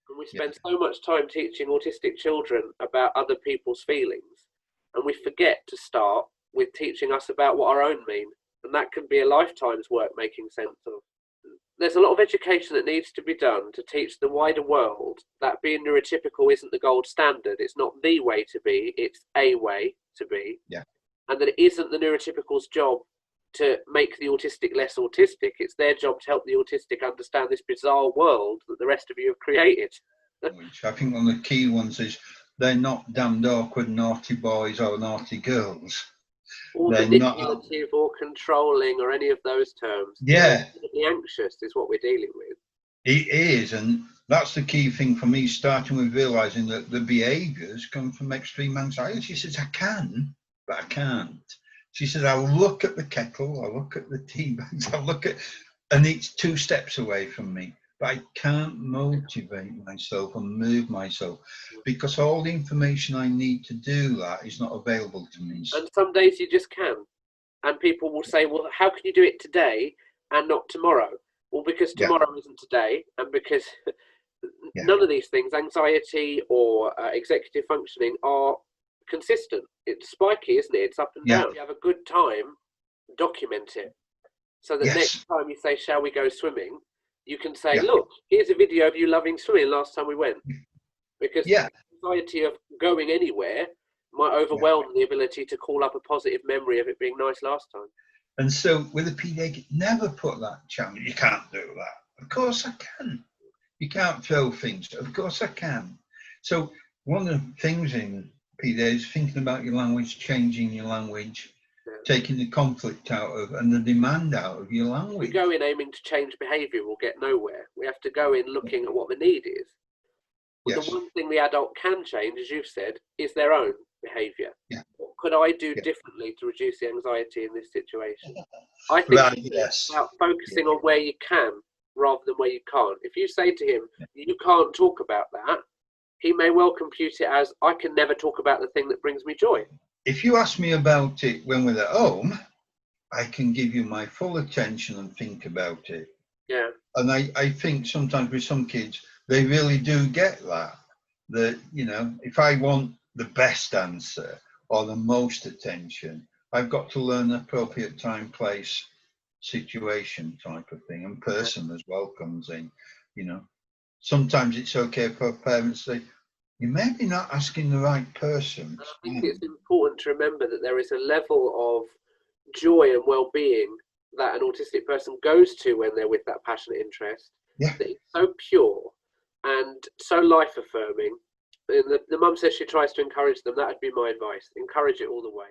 And we Yeah. spend so much time teaching autistic children about other people's feelings, and we forget to start with teaching us about what our own mean. And that can be a lifetime's work making sense of. There's a lot of education that needs to be done to teach the wider world that being neurotypical isn't the gold standard. It's not the way to be, it's a way to be. Yeah. And that it isn't the neurotypical's job to make the autistic less autistic. It's their job to help the autistic understand this bizarre world that the rest of you have created. Which I think one of the key ones is they're not damned awkward naughty boys or naughty girls. Or They're not. manipulative or controlling or any of those terms. Yeah. They're anxious is what we're dealing with. It is, and that's the key thing for me, starting with realising that the behaviours come from extreme anxiety. She says, I can, but I can't. She says, I'll look at the kettle, I'll look at the tea bags, I'll look at, and it's 2 steps away from me. But I can't motivate myself and move myself because all the information I need to do that is not available to me. And some days you just can. And people will say, well, how can you do it today and not tomorrow? Well, because tomorrow isn't today, and because none of these things, anxiety or executive functioning, are consistent. It's spiky, isn't it? It's up and down. If you have a good time, document it. So that next time you say, shall we go swimming? You can say, look, here's a video of you loving swimming last time we went. Because the anxiety of going anywhere might overwhelm the ability to call up a positive memory of it being nice last time. And so with a paediatric, never put that challenge. You can't do that. Of course I can. You can't throw things. Of course I can. So one of the things in paediatrics is thinking about your language, changing your language, taking the conflict out of and the demand out of your language. If we go in aiming to change behaviour, we'll get nowhere. We have to go in looking at what the need is. But the one thing the adult can change, as you've said, is their own behaviour. What could I do differently to reduce the anxiety in this situation? I think it's about focusing on where you can rather than where you can't. If you say to him, you can't talk about that, he may well compute it as, I can never talk about the thing that brings me joy. If you ask me about it when we're at home, I can give you my full attention and think about it. Yeah. And I think sometimes with some kids, they really do get that. That, you know, if I want the best answer or the most attention, I've got to learn the appropriate time, place, situation type of thing. And person as well comes in, you know. Sometimes it's okay for parents to say, you may be not asking the right person. I think it's important to remember that there is a level of joy and well-being that an autistic person goes to when they're with that passionate interest. That it's so pure and so life-affirming. And the mum says she tries to encourage them. That would be my advice. Encourage it all the way.